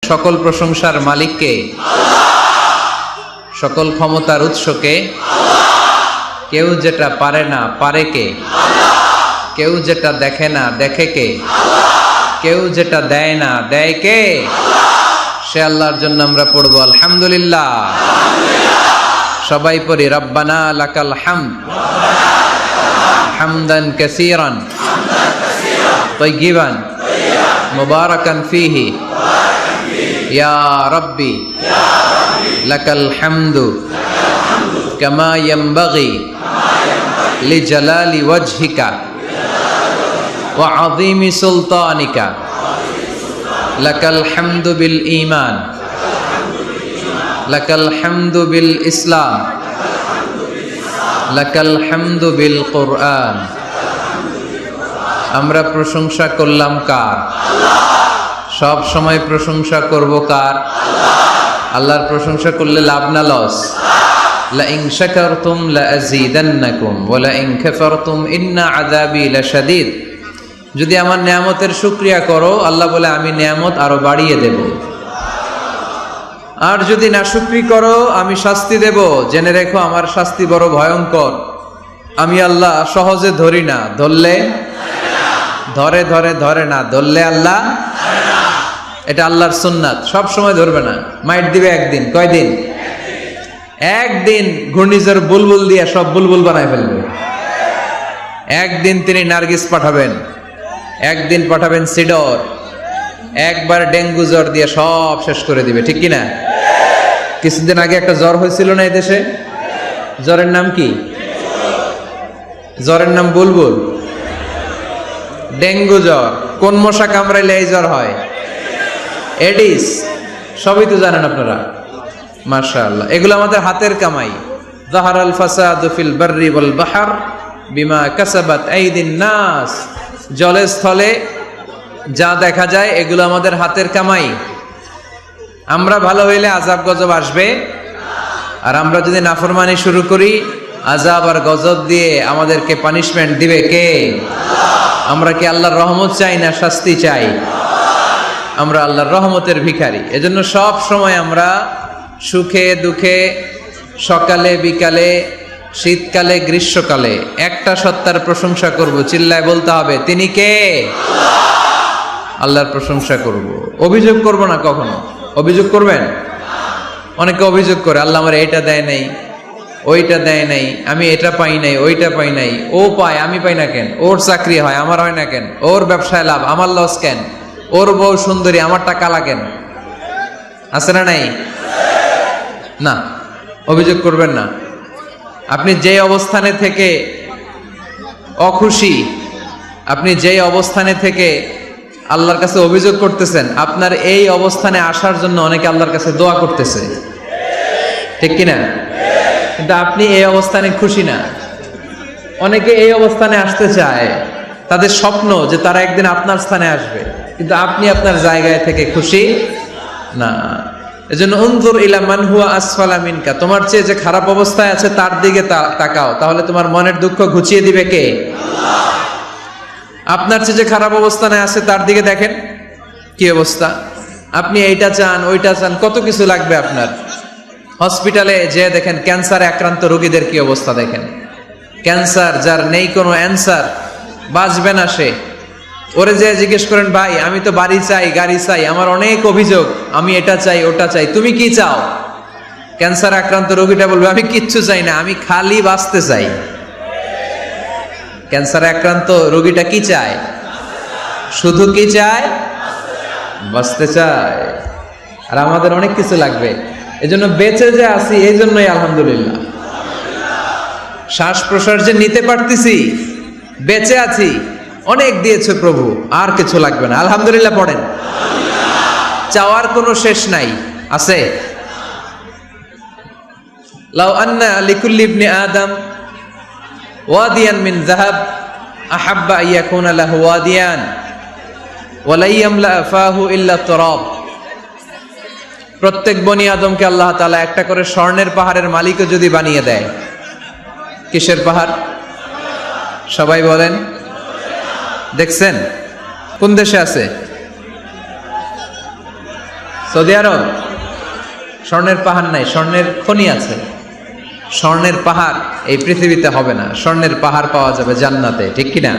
সকল প্রশংসার মালিককে, সকল ক্ষমতার উৎসকে। কেউ যেটা পারে না পারে কে, কেউ যেটা দেখে না দেখে কে, কেউ যেটা দেয় না দেয় কে, সে আল্লাহর জন্য আমরা পড়ব আলহামদুলিল্লাহ। সবাই পড়ি রব্বানা লাকাল হামদ হামদান কাসীরান তাইয়িবান মুবারাকান ফীহি ইয়া রাব্বি লাকাল হামদু কামা ইয়ানবাগি লিজালালি ওয়াজহিকা ওয়া আযীমি সুলতানিকা। লাকাল হামদু বিল ঈমান, লাকাল হামদু বিল ইসলাম, লাকাল হামদু বিল কুরআন। আমরা প্রশংসা করলাম কার? সব সময় প্রশংসা করব কার? আল্লাহর প্রশংসা করলে লাভ না লস? লা ইন শাকারতুম লা আযীদান্নাকুম ওয়া লা ইন কাফারতুম ইন্না আযাবি লাশাদীদ। যদি আমার নিয়ামতের শুকরিয়া করো, আল্লাহ বলে আমি নিয়ামত আরো বাড়িয়ে দেব, আর যদি নাশুকরি করো আমি শাস্তি দেব। জেনে রেখো আমার শাস্তি বড় ভয়ঙ্কর। আমি আল্লাহ সহজে ধরি না, ধরলে ধরে ধরে ধরে না, ধরলে আল্লাহ। এটা আল্লাহর সুন্নাত, সব সময় ধরবে না, মাইট দিবে একদিন। কয়দিন? একদিন ঘূর্ণিঝড় বুলবুল দিয়ে সব বুলবুল বানায় ফেলবে। একদিন তিনি নার্গিস পাঠাবেন, একদিন পাঠাবেন সিডর, একবার ডেঙ্গু জ্বর দিয়ে সব শেষ করে দিবে, ঠিক কিনা? কিছুদিন আগে একটা জ্বর হয়েছিল না এই দেশে, জ্বরের নাম কি? জ্বরের নাম বুলবুল। ডেঙ্গু জ্বর কোন মশা কামড়াইলে এই জ্বর হয়? এডিস। সবই তো জানেন আপনারা, মাশাআল্লাহ। এগুলো আমাদের হাতের কামাই। যাহারাল ফাসাদু ফিল বাররি ওয়াল বাহর বিমা কাসাবাত আইদিন নাস। জলে স্থলে যা দেখা যায় এগুলো আমাদের হাতের কামাই। আমরা ভালো হইলে আযাব গজব আসবে, আর আমরা যদি নাফরমানি শুরু করি, আযাব আর গজব দিয়ে আমাদেরকে পানিশমেন্ট দিবে কে? আমরা কি আল্লাহর রহমত চাই না শাস্তি চাই? আমরা আল্লাহর রহমতের ভিখারি। এজন্য সব সময় আমরা সুখে দুঃখে, সকালে বিকালে, শীতকালে গ্রীষ্মকালে একটা সত্তার প্রশংসা করব, চিল্লায় বলতে হবে তিনি কে? আল্লাহর প্রশংসা করব, অভিযোগ করব না কখনো। অভিযোগ করবেন? অনেকে অভিযোগ করে, আল্লাহ আমার এটা দেয় নাই, ওইটা দেয় নাই, আমি এটা পাই নাই, ওইটা পাই নাই। ও পায়, আমি পাই না কেন? ওর চাকরি হয়, আমার হয় না কেন? ওর ব্যবসায় লাভ, আমার লস কেন? ওর বউ সুন্দরী, আমার টাকা লাগেন? আছে না নাই? না, অভিযোগ করবেন না। আপনি যে অবস্থানে থেকে অখুশি, আপনি যেই অবস্থানে থেকে আল্লাহর কাছে অভিযোগ করতেছেন, আপনার এই অবস্থানে আসার জন্য অনেকে আল্লাহর কাছে দোয়া করতেছে, ঠিক কিনা? কিন্তু আপনি এই অবস্থানে খুশি না। অনেকে এই অবস্থানে আসতে চায়, তাদের স্বপ্ন যে তারা একদিন আপনার স্থানে আসবে, কিন্তু আপনি আপনার জায়গায় থেকে খুশি না। এজন্য উনজুর ইলা মান হুয়া আসফালা মিনকা, তোমার চেয়ে যে খারাপ অবস্থায় আছে তার দিকে তাকাও, তাহলে তোমার মনের দুঃখ ঘুচিয়ে দিবে কে? আপনার চেয়ে যে খারাপ অবস্থানে আছে তার দিকে দেখেন কি অবস্থা। আপনি এইটা চান, ওইটা চান, কত কিছু লাগবে আপনার। হসপিটালে যে দেখেন ক্যান্সারে আক্রান্ত রোগীদের কি অবস্থা দেখেন। ক্যান্সার যার নেই কোনো অ্যান্সার, বাঁচবে না সে। ওরে যে জিজ্ঞেস করেন, ভাই আমি তো বাড়ি চাই, গাড়ি চাই, আমার অনেক অভিযোগ, আমি এটা চাই ওটা চাই, তুমি কি চাও? ক্যান্সার আক্রান্ত রোগীটা বলবে, আমি কিচ্ছু চাই না, আমি খালি বাঁচতে চাই। ক্যান্সার আক্রান্ত রোগীটা কি চায়? শুধু কি চায়? বাঁচতে চায়। আর আমাদের অনেক কিছু লাগবে। এজন্য বেঁচে যে আছি এই জন্যই আলহামদুলিল্লাহ। শ্বাস প্রশ্বাস যে নিতে পারতেছি, বেঁচে আছি, অনেক দিয়েছে প্রভু, আর কিছু লাগবে না। আলহামদুলিল্লাহ পড়েন। চাওয়ার কোনো শেষ নাই, আছে? লাউ আন্না লিকুল্লি ইবনি আদম ওয়াদিয়ান মিন যাহাব আহাব্বা আইয়াকুনা লাহু ওয়াদিয়ান ওয়া লা ইয়ামলা ফাহু ইল্লা তুরাব। প্রত্যেক বনি আদমকে আল্লাহ তাআলা একটা করে স্বর্ণের পাহাড়ের মালিকও যদি বানিয়ে দেয়, কিসের পাহাড়? সবাই বলেন। দেখছেন কোন দেশে আছে? সৌদি আরব স্বর্ণের পাহাড় নাই, স্বর্ণের খনি আছে। স্বর্ণের পাহাড় এই পৃথিবীতে হবে না, স্বর্ণের পাহাড় পাওয়া যাবে জান্নাতে, ঠিক কিনা?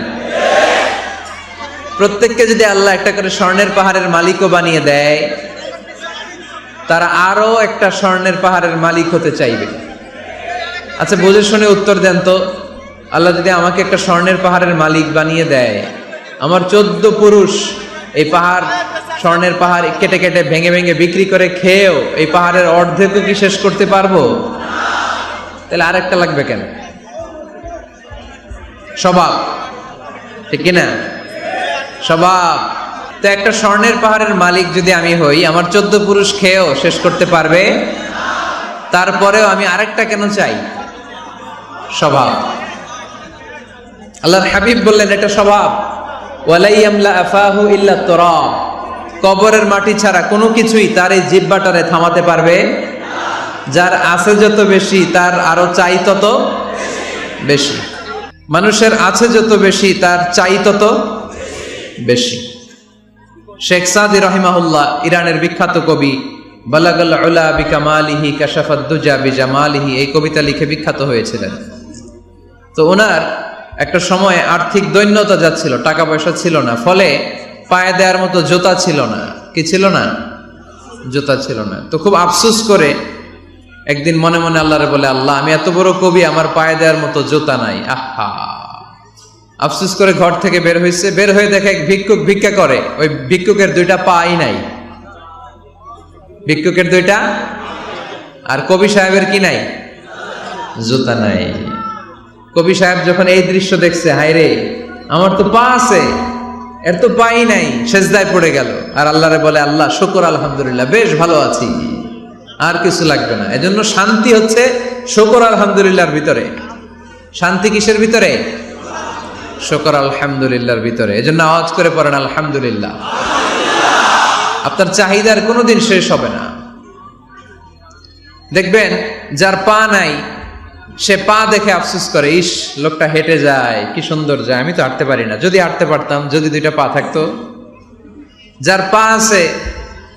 প্রত্যেককে যদি আল্লাহ একটা করে স্বর্ণের পাহাড়ের মালিকও বানিয়ে দেয়, তারা আরো একটা স্বর্ণের পাহাড়ের মালিক হতে চাইবে। আচ্ছা বুঝে শুনে উত্তর দেন তো, আল্লাহ যদি আমাকে একটা স্বর্ণের পাহাড়ের মালিক বানিয়ে দেয়, আমার 14 পুরুষ এই পাহাড়, স্বর্ণের পাহাড় কেটে কেটে ভেঙে ভেঙে বিক্রি করে খেয়েও এই পাহাড়ের অর্ধেকও কি শেষ করতে পারবো? তাহলে আরেকটা লাগবে কেন? স্বভাব, ঠিক কিনা? স্বভাব। তো একটা স্বর্ণের পাহাড়ের মালিক যদি আমি হই, আমার 14 পুরুষ খেয়েও শেষ করতে পারবে, তারপরেও আমি আরেকটা কেন চাই? স্বভাব। আল্লাহর হাবিব বললেন এটা স্বভাব। ওয়ালাই ইয়ামলা আফাহু ইল্লা তুরাব, কবরের মাটি ছাড়া কোনো কিছুই তার এই জিহ্বাটারে থামাতে পারবে। যার আছে যত বেশি, তার আরো চাই তত বেশি। মানুষের আছে যত বেশি, তার চাই তত বেশি। শেখ সাদি রাহিমাহুল্লাহ, ইরানের বিখ্যাত কবি, বালাগাল উলা বিকামালিহি কাশাফাদ দুজা বিজামালিহি, এই কবিতা লিখে বিখ্যাত হয়েছিলেন। তো ওনার একটা সময় আর্থিক দৈন্যতা যাচ্ছিল, টাকা পয়সা ছিল না, ফলে পায়ে দেওয়ার মতো জুতা ছিল না। কি ছিল না? জুতা ছিল না। তো খুব আফসোস করে একদিন মনে মনে আল্লাহরে বলে, আল্লাহ আমি এত বড় কবি, আমার পায়ে দেওয়ার মতো জুতা নাই। আহা, আফসোস করে ঘর থেকে বের হয়েছে। বের হয়ে দেখে এক ভিক্ষুক ভিক্ষা করে, ওই ভিক্ষুকের 2টা পাই নাই। ভিক্ষুকের 2টা, আর কবি সাহেবের কি নাই? জুতা নাই। কবি সাহেব যখন এই দৃশ্য দেখছে, হায় রে আমার তো পা আছে, এর তো পাই নাই, সেজদায় পড়ে গেল। আর আল্লাহরে বলে, আল্লাহ শুকর আলহামদুলিল্লাহ, বেশ ভালো আছি, আর কিছু লাগবে না। এজন্য শান্তি হচ্ছে শুকর আলহামদুলিল্লাহর ভিতরে। শান্তি কিসের ভিতরে? শুকর আলহামদুলিল্লাহর ভিতরে। এজন্য আওয়াজ করে পড়েন আলহামদুলিল্লাহ। আপনার চাহিদার কোনোদিন শেষ হবে না। দেখবেন যার পা নাই, সে পা দেখে আফসোস করে, ইস লোকটা হেঁটে যায়, কি সুন্দর যায়, আমি তো হাঁটতে পারি না, যদি হাঁটতে পারতাম, যদি 2টা পা থাকতো। যার পা আছে,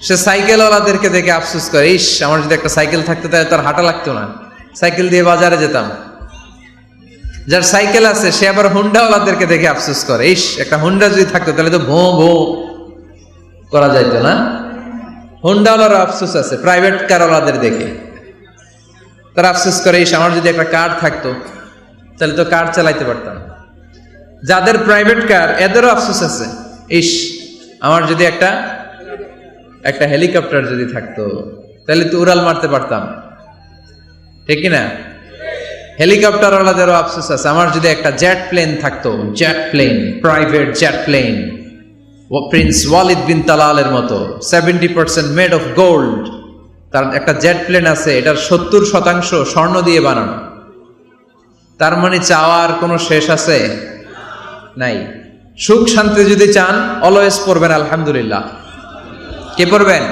সে সাইকেলওয়ালাদেরকে দেখে আফসোস করে, ইস আমার যদি একটা সাইকেল থাকতো তাহলে তার হাঁটা লাগতো না, সাইকেল দিয়ে বাজারে যেতাম। যার সাইকেল আছে, সে আবার হুন্ডাওয়ালাদেরকে দেখে আফসোস করে, ইস একটা হুন্ডা যদি থাকতো তাহলে তো ভোঁ ভোঁ করা যাইতো না। হুন্ডাওয়ালারও আফসোস আছে প্রাইভেট কারওয়ালাদের দেখে, তারা আফসোস করে, ইস আমার যদি একটা কার থাকতো তাহলে তো কার চালাইতে পারতাম। যাদের প্রাইভেট কার, এদেরও আফসোস আছে, ইস আমার যদি একটা হেলিকপ্টার যদি থাকতো তাহলে তো উড়াল মারতে পারতাম, ঠিক কিনা? হেলিকপ্টার ওয়ালাদেরও আফসোস আছে, আমার যদি একটা জেট প্লেন থাকতো, jet plane, private jet plane, ও প্রিন্স ওয়ালিদ বিন তালালের মতো 70% মেড অফ গোল্ড, তার একটা জেট প্লেন আছে, এটার 70% স্বর্ণ দিয়ে বানানো। তার মানে চাওয়ার কোনো শেষ আছে? নাই। সুখ শান্তি যদি চান, অলওয়েজ পড়বেন আলহামদুলিল্লাহ। কে পড়বেন?